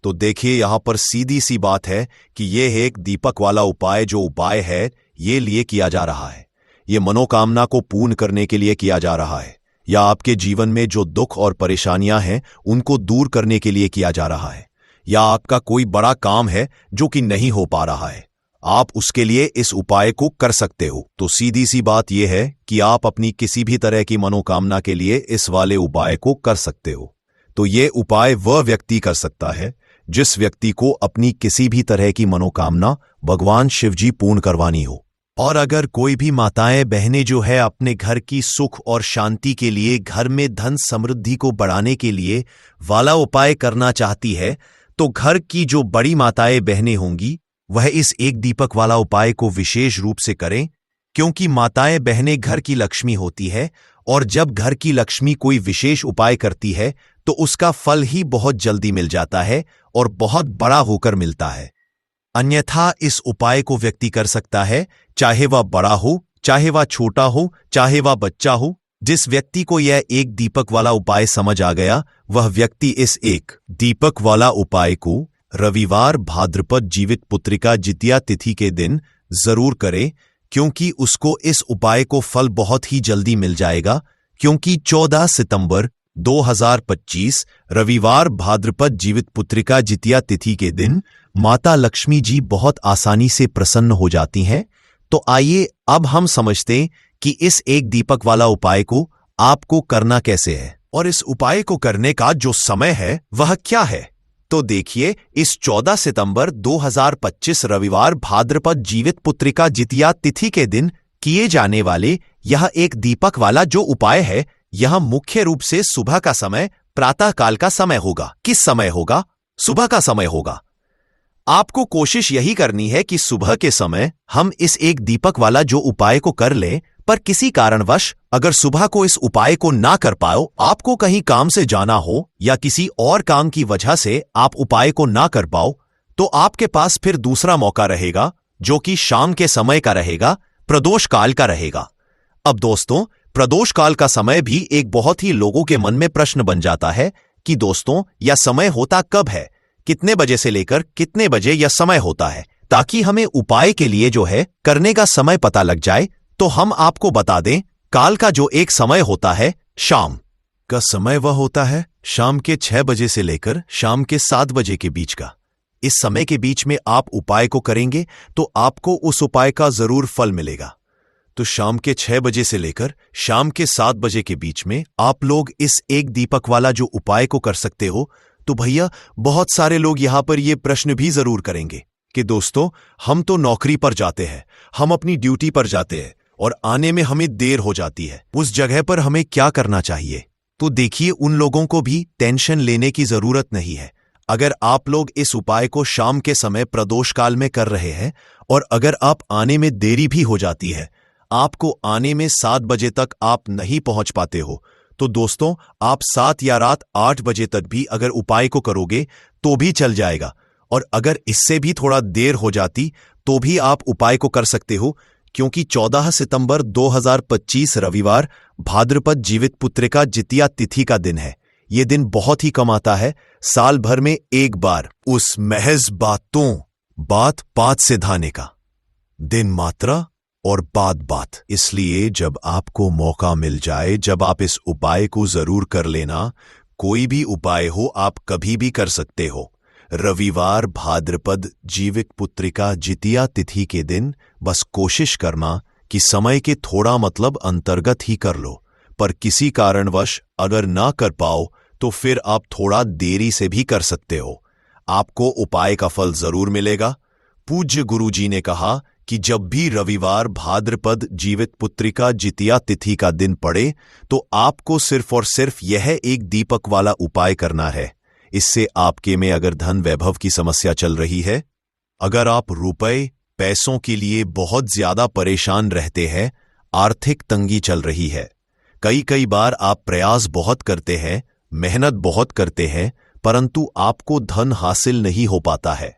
तो देखिए यहां पर सीधी सी बात है कि यह एक दीपक वाला उपाय जो उपाय है ये लिए किया जा रहा है। ये मनोकामना को पूर्ण करने के लिए किया जा रहा है या आपके जीवन में जो दुख और परेशानियां हैं उनको दूर करने के लिए किया जा रहा है या आपका कोई बड़ा काम है जो कि नहीं हो पा रहा है, आप उसके लिए इस उपाय को कर सकते हो। तो सीधी सी बात यह है कि आप अपनी किसी भी तरह की मनोकामना के लिए इस वाले उपाय को कर सकते हो। तो यह उपाय वह व्यक्ति कर सकता है जिस व्यक्ति को अपनी किसी भी तरह की मनोकामना भगवान शिवजी पूर्ण करवानी हो। और अगर कोई भी माताएं बहनें जो है अपने घर की सुख और शांति के लिए, घर में धन समृद्धि को बढ़ाने के लिए वाला उपाय करना चाहती है तो घर की जो बड़ी माताएं बहनें होंगी वह इस एक दीपक वाला उपाय को विशेष रूप से करें, क्योंकि माताएं बहनें घर की लक्ष्मी होती है और जब घर की लक्ष्मी कोई विशेष उपाय करती है तो उसका फल ही बहुत जल्दी मिल जाता है और बहुत बड़ा होकर मिलता है। अन्यथा इस उपाय को व्यक्ति कर सकता है, चाहे वह बड़ा हो, चाहे वह छोटा हो, चाहे वह बच्चा हो। जिस व्यक्ति को यह एक दीपक वाला उपाय समझ आ गया वह व्यक्ति इस एक दीपक वाला उपाय को रविवार भाद्रपद जीवित पुत्रिका जितिया तिथि के दिन जरूर करे, क्योंकि उसको इस उपाय को फल बहुत ही जल्दी मिल जाएगा। क्योंकि 14 सितंबर 2025 रविवार भाद्रपद जीवित पुत्रिका जितिया तिथि के दिन माता लक्ष्मी जी बहुत आसानी से प्रसन्न हो जाती हैं। तो आइए अब हम समझते कि इस एक दीपक वाला उपाय को आपको करना कैसे है और इस उपाय को करने का जो समय है वह क्या है। तो देखिए, इस 14 सितंबर 2025 रविवार भाद्रपद जीवित पुत्रिका जितिया तिथि के दिन किए जाने वाले यह एक दीपक वाला जो उपाय है, यह मुख्य रूप से सुबह का समय, प्रातः काल का समय होगा। किस समय होगा? सुबह का समय होगा। आपको कोशिश यही करनी है कि सुबह के समय हम इस एक दीपक वाला जो उपाय को कर लें, पर किसी कारणवश अगर सुबह को इस उपाय को ना कर पाओ, आपको कहीं काम से जाना हो या किसी और काम की वजह से आप उपाय को ना कर पाओ, तो आपके पास फिर दूसरा मौका रहेगा जो कि शाम के समय का रहेगा, प्रदोष काल का रहेगा। अब दोस्तों, प्रदोष काल का समय भी एक बहुत ही लोगों के मन में प्रश्न बन जाता है कि दोस्तों यह समय होता कब है, कितने बजे से लेकर कितने बजे यह समय होता है, ताकि हमें उपाय के लिए जो है करने का समय पता लग जाए। तो हम आपको बता दें, काल का जो एक समय होता है, शाम का समय वह होता है शाम के 6 बजे से लेकर शाम के 7 बजे के बीच का। इस समय के बीच में आप उपाय को करेंगे तो आपको उस उपाय का जरूर फल मिलेगा। तो शाम के 6 बजे से लेकर शाम के 7 बजे के बीच में आप लोग इस एक दीपक वाला जो उपाय को कर सकते हो। तो भैया बहुत सारे लोग यहां पर यह प्रश्न भी जरूर करेंगे कि दोस्तों, हम तो नौकरी पर जाते हैं, हम अपनी ड्यूटी पर जाते हैं और आने में हमें देर हो जाती है, उस जगह पर हमें क्या करना चाहिए? तो देखिए, उन लोगों को भी टेंशन लेने की जरूरत नहीं है। अगर आप लोग इस उपाय को शाम के समय प्रदोष काल में कर रहे हैं और अगर आप आने में देरी भी हो जाती है, आपको आने में 7 बजे तक आप नहीं पहुंच पाते हो, तो दोस्तों आप 7 या रात 8 बजे तक भी अगर उपाय को करोगे तो भी चल जाएगा। और अगर इससे भी थोड़ा देर हो जाती तो भी आप उपाय को कर सकते हो, क्योंकि 14 सितंबर 2025 रविवार भाद्रपद जीवित पुत्रिका जितिया तिथि का दिन है। ये दिन बहुत ही कम आता है, साल भर में एक बार, उस महज बात पात से धाने का दिन मात्रा और बात। इसलिए जब आपको मौका मिल जाए, जब आप इस उपाय को जरूर कर लेना। कोई भी उपाय हो, आप कभी भी कर सकते हो। रविवार भाद्रपद जीवित पुत्रिका जितिया तिथि के दिन बस कोशिश करना कि समय के थोड़ा अंतर्गत ही कर लो, पर किसी कारणवश अगर ना कर पाओ तो फिर आप थोड़ा देरी से भी कर सकते हो। आपको उपाय का फल जरूर मिलेगा। पूज्य गुरुजी ने कहा कि जब भी रविवार भाद्रपद जीवित पुत्रिका जितिया तिथि का दिन पड़े तो आपको सिर्फ और सिर्फ यह एक दीपक वाला उपाय करना है। इससे आपके में अगर धन वैभव की समस्या चल रही है, अगर आप रुपए पैसों के लिए बहुत ज्यादा परेशान रहते हैं, आर्थिक तंगी चल रही है, कई बार आप प्रयास बहुत करते हैं, मेहनत बहुत करते हैं, परंतु आपको धन हासिल नहीं हो पाता है,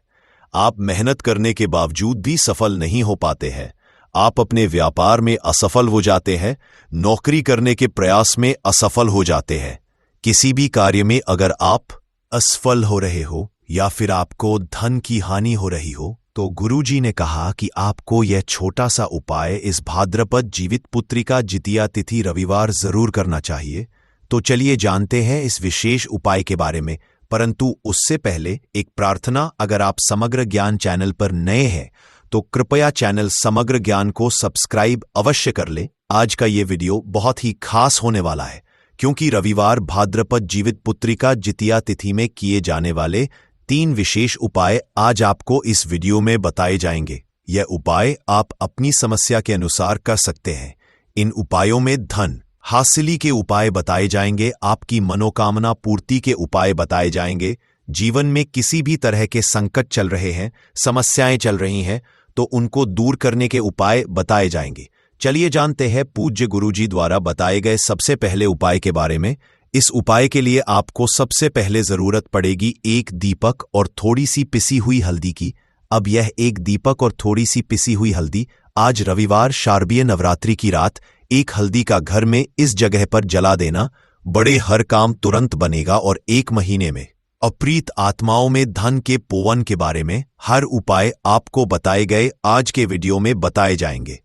आप मेहनत करने के बावजूद भी सफल नहीं हो पाते हैं, आप अपने व्यापार में असफल हो जाते हैं, नौकरी करने के प्रयास में असफल हो जाते हैं, किसी भी कार्य में अगर आप असफल हो रहे हो या फिर आपको धन की हानि हो रही हो, तो गुरुजी ने कहा कि आपको यह छोटा सा उपाय इस भाद्रपद जीवित पुत्रिका जितिया तिथि रविवार जरूर करना चाहिए। तो चलिए जानते हैं इस विशेष उपाय के बारे में, परंतु उससे पहले एक प्रार्थना। अगर आप समग्र ज्ञान चैनल पर नए हैं तो कृपया चैनल समग्र ज्ञान को सब्सक्राइब अवश्य कर ले। आज का ये वीडियो बहुत ही खास होने वाला है, क्योंकि रविवार भाद्रपद जीवित पुत्रिका जितिया तिथि में किए जाने वाले 3 विशेष उपाय आज आपको इस वीडियो में बताए जाएंगे। यह उपाय आप अपनी समस्या के अनुसार कर सकते हैं। इन उपायों में धन हासिली के उपाय बताए जाएंगे, आपकी मनोकामना पूर्ति के उपाय बताए जाएंगे, जीवन में किसी भी तरह के संकट चल रहे हैं, समस्याएं चल रही हैं, तो उनको दूर करने के उपाय बताए जाएंगे। चलिए जानते हैं पूज्य गुरुजी द्वारा बताए गए सबसे पहले उपाय के बारे में। इस उपाय के लिए आपको सबसे पहले जरूरत पड़ेगी एक दीपक और थोड़ी सी पिसी हुई हल्दी की। अब यह एक दीपक और थोड़ी सी पिसी हुई हल्दी आज रविवार शारदीय नवरात्रि की रात एक हल्दी का घर में इस जगह पर जला देना। बड़े हर काम तुरंत बनेगा और 1 महीने में अप्रीत आत्माओं में धन के पोवन के बारे में हर उपाय आपको बताए गए आज के वीडियो में बताए जाएंगे।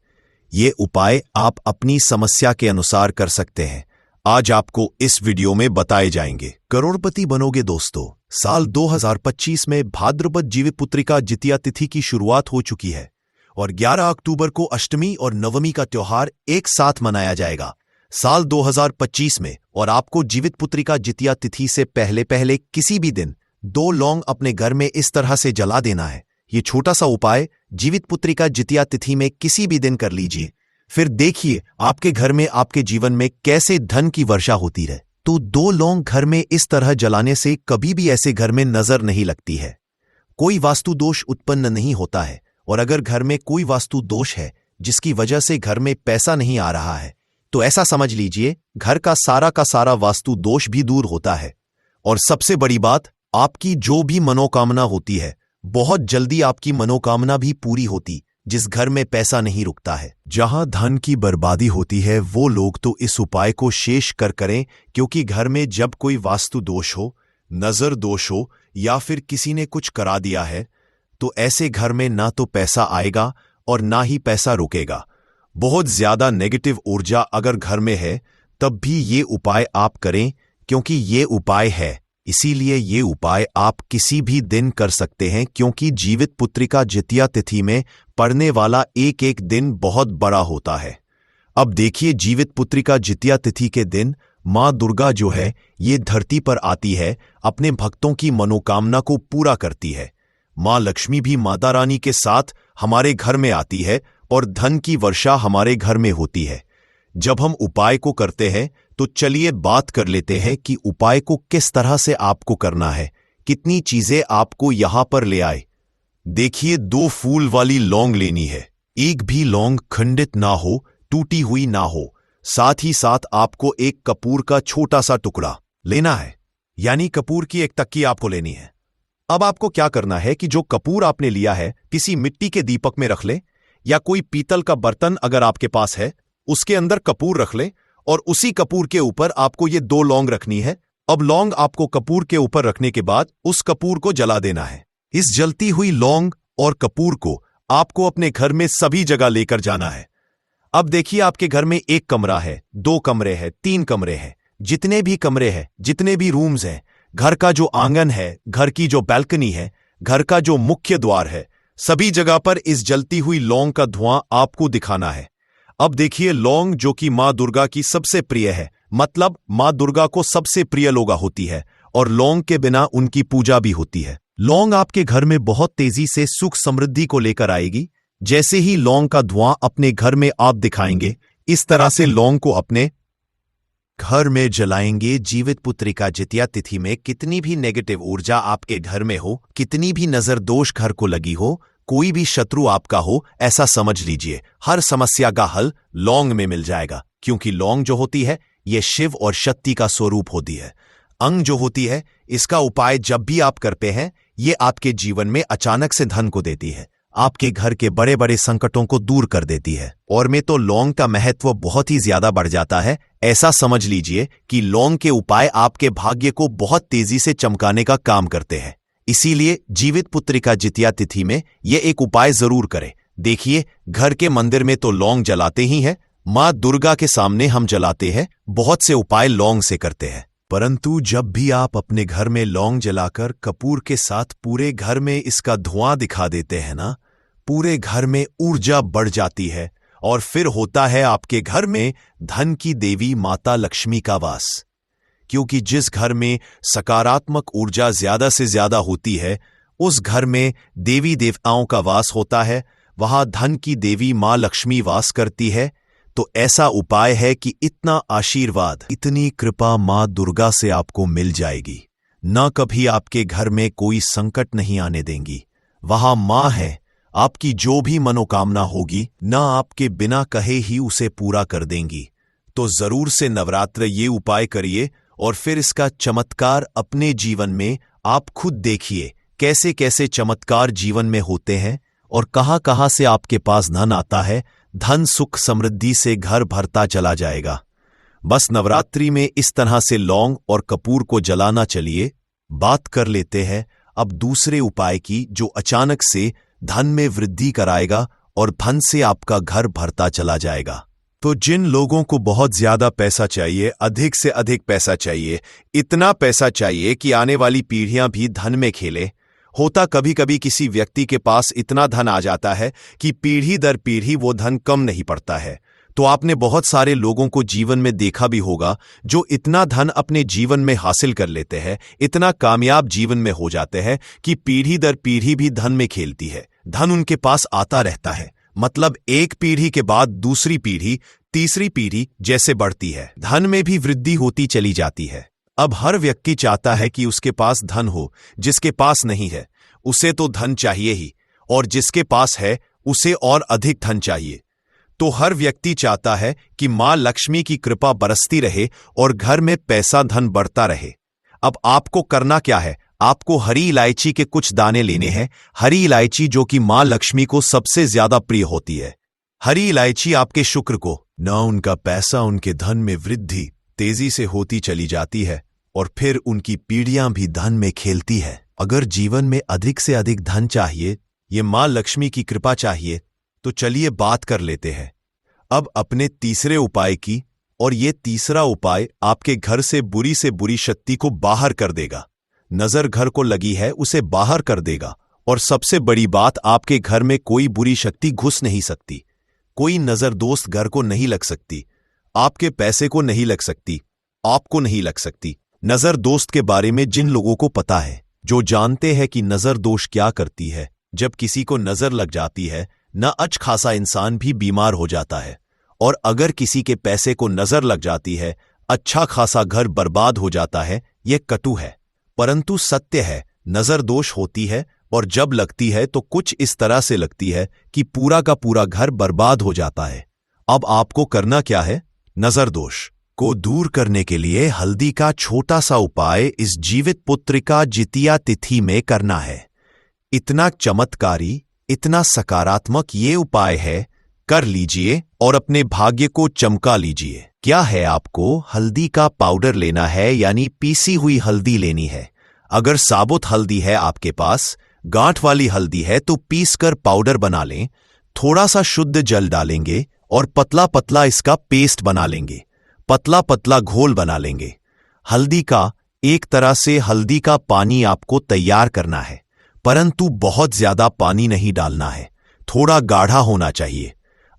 ये उपाय आप अपनी समस्या के अनुसार कर सकते हैं, आज आपको इस वीडियो में बताए जाएंगे। करोड़पति बनोगे दोस्तों। साल 2025 में भाद्रपद जीवित पुत्रिका जितिया तिथि की शुरुआत हो चुकी है और 11 अक्टूबर को अष्टमी और नवमी का त्योहार एक साथ मनाया जाएगा साल 2025 में। और आपको जीवित पुत्रिका जितिया तिथि से पहले किसी भी दिन 2 लौंग अपने घर में इस तरह से जला देना है। ये छोटा सा उपाय जीवित पुत्रिका जितिया तिथि में किसी भी दिन कर लीजिए, फिर देखिए आपके घर में, आपके जीवन में कैसे धन की वर्षा होती रहे। तो 2 लौंग घर में इस तरह जलाने से कभी भी ऐसे घर में नजर नहीं लगती है, कोई वास्तु दोष उत्पन्न नहीं होता है। और अगर घर में कोई वास्तु दोष है जिसकी वजह से घर में पैसा नहीं आ रहा है, तो ऐसा समझ लीजिए घर का सारा वास्तु दोष भी दूर होता है। और सबसे बड़ी बात, आपकी जो भी मनोकामना होती है, बहुत जल्दी आपकी मनोकामना भी पूरी होती। जिस घर में पैसा नहीं रुकता है, जहां धन की बर्बादी होती है, वो लोग तो इस उपाय को शेष कर करें, क्योंकि घर में जब कोई वास्तु दोष हो, नजर दोष हो या फिर किसी ने कुछ करा दिया है, तो ऐसे घर में ना तो पैसा आएगा और ना ही पैसा रुकेगा। बहुत ज्यादा नेगेटिव ऊर्जा अगर घर में है तब भी ये उपाय आप करें, क्योंकि ये उपाय है, इसीलिए ये उपाय आप किसी भी दिन कर सकते हैं, क्योंकि जीवित पुत्रिका जितिया तिथि में पड़ने वाला एक एक दिन बहुत बड़ा होता है। अब देखिए, जीवित पुत्रिका जितिया तिथि के दिन माँ दुर्गा जो है ये धरती पर आती है, अपने भक्तों की मनोकामना को पूरा करती है। माँ लक्ष्मी भी माता रानी के साथ हमारे घर में आती है और धन की वर्षा हमारे घर में होती है। जब हम उपाय को करते हैं तो चलिए बात कर लेते हैं कि उपाय को किस तरह से आपको करना है, कितनी चीजें आपको यहां पर ले आए। देखिए, 2 फूल वाली लौंग लेनी है। एक भी लौंग खंडित ना हो, टूटी हुई ना हो। साथ ही साथ आपको एक कपूर का छोटा सा टुकड़ा लेना है, यानी कपूर की एक तक्की आपको लेनी है। अब आपको क्या करना है कि जो कपूर आपने लिया है किसी मिट्टी के दीपक में रख ले, या कोई पीतल का बर्तन अगर आपके पास है उसके अंदर कपूर रख ले, और उसी कपूर के ऊपर आपको ये 2 लौंग रखनी है। अब लौंग आपको कपूर के ऊपर रखने के बाद उस कपूर को जला देना है। इस जलती हुई लौंग और कपूर को आपको अपने घर में सभी जगह लेकर जाना है। अब देखिए, आपके घर में 1 कमरा है, 2 कमरे हैं, 3 कमरे हैं, जितने भी कमरे हैं, जितने भी रूम्स हैं, घर का जो आंगन है, घर की जो बैल्कनी है, घर का जो मुख्य द्वार है, सभी जगह पर इस जलती हुई लौंग का धुआं आपको दिखाना है। अब देखिए, लौंग जो कि माँ दुर्गा की सबसे प्रिय है, मतलब माँ दुर्गा को सबसे प्रिय लोगा होती है, और लौंग के बिना उनकी पूजा भी होती है। लौंग आपके घर में बहुत तेजी से सुख समृद्धि को लेकर आएगी। जैसे ही लौंग का धुआं अपने घर में आप दिखाएंगे, इस तरह से लौंग को अपने घर में जलाएंगे। जीवित पुत्रिका जितिया तिथि में कितनी भी नेगेटिव ऊर्जा आपके घर में हो, कितनी भी नजर दोष घर को लगी हो, कोई भी शत्रु आपका हो, ऐसा समझ लीजिए हर समस्या का हल लौंग में मिल जाएगा। क्योंकि लौंग जो होती है ये शिव और शक्ति का स्वरूप होती है। अंग जो होती है, इसका उपाय जब भी आप करते हैं ये आपके जीवन में अचानक से धन को देती है, आपके घर के बड़े बड़े संकटों को दूर कर देती है। और में तो लौंग का महत्व बहुत ही ज्यादा बढ़ जाता है। ऐसा समझ लीजिए कि लौंग के उपाय आपके भाग्य को बहुत तेजी से चमकाने का काम करते हैं। इसीलिए जीवित पुत्रिका जितिया तिथि में ये एक उपाय जरूर करें। देखिए, घर के मंदिर में तो लौंग जलाते ही हैं, माँ दुर्गा के सामने हम जलाते हैं, बहुत से उपाय लौंग से करते हैं। परंतु जब भी आप अपने घर में लौंग जलाकर कपूर के साथ पूरे घर में इसका धुआं दिखा देते हैं ना, पूरे घर में ऊर्जा बढ़ जाती है, और फिर होता है आपके घर में धन की देवी माता लक्ष्मी का वास। क्योंकि जिस घर में सकारात्मक ऊर्जा ज्यादा से ज्यादा होती है, उस घर में देवी देवताओं का वास होता है, वहां धन की देवी मां लक्ष्मी वास करती है। तो ऐसा उपाय है कि इतना आशीर्वाद, इतनी कृपा मां दुर्गा से आपको मिल जाएगी, न कभी आपके घर में कोई संकट नहीं आने देंगी। वहां मां है, आपकी जो भी मनोकामना होगी न आपके बिना कहे ही उसे पूरा कर देंगी। तो जरूर से नवरात्र ये उपाय करिए, और फिर इसका चमत्कार अपने जीवन में आप खुद देखिए, कैसे कैसे चमत्कार जीवन में होते हैं, और कहां कहां से आपके पास धन आता है। धन सुख समृद्धि से घर भरता चला जाएगा। बस नवरात्रि में इस तरह से लौंग और कपूर को जलाना। चलिए बात कर लेते हैं अब दूसरे उपाय की, जो अचानक से धन में वृद्धि कराएगा और धन से आपका घर भरता चला जाएगा। तो जिन लोगों को बहुत ज्यादा पैसा चाहिए, अधिक से अधिक पैसा चाहिए, इतना पैसा चाहिए कि आने वाली पीढ़ियां भी धन में खेले, होता कभी कभी किसी व्यक्ति के पास इतना धन आ जाता है कि पीढ़ी दर पीढ़ी वो धन कम नहीं पड़ता है। तो आपने बहुत सारे लोगों को जीवन में देखा भी होगा जो इतना धन अपने जीवन में हासिल कर लेते हैं, इतना कामयाब जीवन में हो जाते हैं कि पीढ़ी दर पीढ़ी भी धन में खेलती है। धन उनके पास आता रहता है, मतलब एक पीढ़ी के बाद दूसरी पीढ़ी, तीसरी पीढ़ी जैसे बढ़ती है, धन में भी वृद्धि होती चली जाती है। अब हर व्यक्ति चाहता है कि उसके पास धन हो, जिसके पास नहीं है उसे तो धन चाहिए ही, और जिसके पास है उसे और अधिक धन चाहिए। तो हर व्यक्ति चाहता है कि मां लक्ष्मी की कृपा बरसती रहे और घर में पैसा धन बढ़ता रहे। अब आपको करना क्या है, आपको हरी इलायची के कुछ दाने लेने हैं। हरी इलायची जो कि मां लक्ष्मी को सबसे ज्यादा प्रिय होती है। हरी इलायची आपके शुक्र को, न उनका पैसा, उनके धन में वृद्धि तेजी से होती चली जाती है, और फिर उनकी पीढ़ियां भी धन में खेलती है। अगर जीवन में अधिक से अधिक धन चाहिए, ये मां लक्ष्मी की कृपा चाहिए, तो चलिए बात कर लेते हैं अब अपने तीसरे उपाय की। और ये तीसरा उपाय आपके घर से बुरी शक्ति को बाहर कर देगा। नजर घर को लगी है उसे बाहर कर देगा। और सबसे बड़ी बात, आपके घर में कोई बुरी शक्ति घुस नहीं सकती, कोई नजर दोस्त घर को नहीं लग सकती, आपके पैसे को नहीं लग सकती, आपको नहीं लग सकती। नजर दोस्त के बारे में जिन लोगों को पता है, जो जानते हैं कि नजर दोष क्या करती है, जब किसी को नजर लग जाती है न अच्छ खासा इंसान भी बीमार हो जाता है, और अगर किसी के पैसे को नजर लग जाती है अच्छा खासा घर बर्बाद हो जाता है। यह कटु है परंतु सत्य है। नजर दोष होती है और जब लगती है तो कुछ इस तरह से लगती है कि पूरा का पूरा घर बर्बाद हो जाता है। अब आपको करना क्या है? नजर दोष को दूर करने के लिए हल्दी का छोटा सा उपाय इस जीवित पुत्रिका जितिया तिथि में करना है। इतना चमत्कारी, इतना सकारात्मक ये उपाय है, कर लीजिए और अपने भाग्य को चमका लीजिए। क्या है? आपको हल्दी का पाउडर लेना है, यानी पीसी हुई हल्दी लेनी है। अगर साबुत हल्दी है आपके पास, गांठ वाली हल्दी है तो पीस कर पाउडर बना लें। थोड़ा सा शुद्ध जल डालेंगे और पतला पतला इसका पेस्ट बना लेंगे, पतला पतला घोल बना लेंगे। हल्दी का एक तरह से हल्दी का पानी आपको तैयार करना है, परंतु बहुत ज्यादा पानी नहीं डालना है, थोड़ा गाढ़ा होना चाहिए।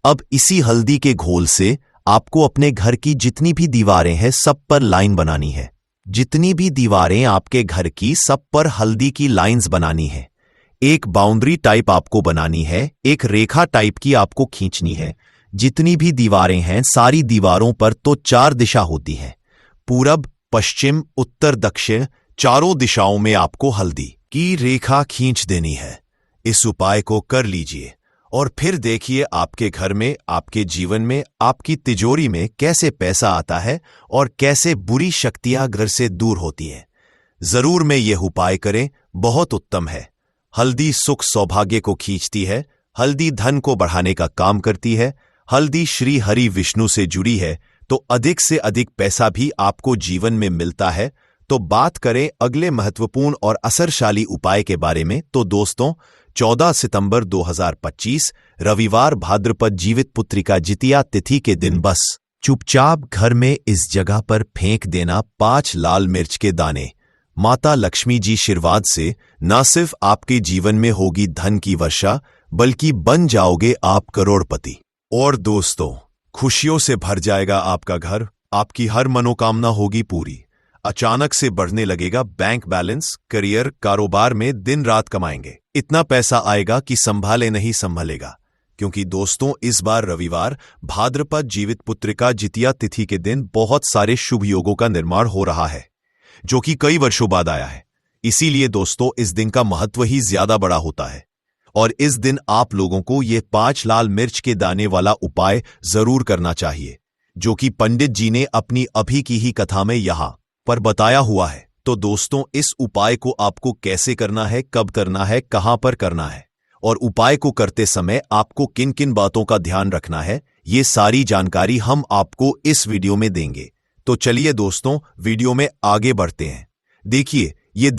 अब इसी हल्दी के घोल से आपको अपने घर की जितनी भी दीवारें हैं सब पर लाइन बनानी है। जितनी भी दीवारें आपके घर की सब पर हल्दी की लाइंस बनानी है। एक बाउंड्री टाइप आपको बनानी है, एक रेखा टाइप की आपको खींचनी है। जितनी भी दीवारें हैं सारी दीवारों पर तो 4 दिशा होती हैं, पूरब, पश्चिम, उत्तर, दक्षिण, चारों दिशाओं में आपको हल्दी की रेखा खींच देनी है। इस उपाय को कर लीजिए और फिर देखिए आपके घर में, आपके जीवन में, आपकी तिजोरी में कैसे पैसा आता है और कैसे बुरी शक्तियां घर से दूर होती हैं। जरूर में यह उपाय करें, बहुत उत्तम है। हल्दी सुख सौभाग्य को खींचती है, हल्दी धन को बढ़ाने का काम करती है। हल्दी श्री हरि विष्णु से जुड़ी है तो अधिक से अधिक पैसा भी आपको जीवन में मिलता है। तो बात करें अगले महत्वपूर्ण और असरशाली उपाय के बारे में, तो दोस्तों 14 सितंबर 2025 रविवार भाद्रपद जीवित पुत्रिका जितिया तिथि के दिन बस चुपचाप घर में इस जगह पर फेंक देना 5 लाल मिर्च के दाने। माता लक्ष्मी जी आशीर्वाद से न सिर्फ आपके जीवन में होगी धन की वर्षा, बल्कि बन जाओगे आप करोड़पति। और दोस्तों खुशियों से भर जाएगा आपका घर, आपकी हर मनोकामना होगी पूरी। अचानक से बढ़ने लगेगा बैंक बैलेंस, करियर, कारोबार में दिन रात कमाएंगे। इतना पैसा आएगा कि संभाले नहीं संभलेगा। क्योंकि दोस्तों इस बार रविवार भाद्रपद जीवित पुत्रिका जितिया तिथि के दिन बहुत सारे शुभ योगों का निर्माण हो रहा है, जो कि कई वर्षों बाद आया है। इसीलिए दोस्तों इस दिन का महत्व ही ज्यादा बड़ा होता है और इस दिन आप लोगों को ये 5 लाल मिर्च के दाने वाला उपाय जरूर करना चाहिए, जो कि पंडित जी ने अपनी अभी की ही कथा में यहां पर बताया हुआ है। तो दोस्तों इस उपाय को आपको कैसे करना है, कब करना है, कहां पर करना है और उपाय को करते समय आपको किन किन बातों का ध्यान रखना है, ये सारी जानकारी हम आपको इस वीडियो में देंगे। तो चलिए दोस्तों वीडियो में आगे बढ़ते हैं। देखिए ये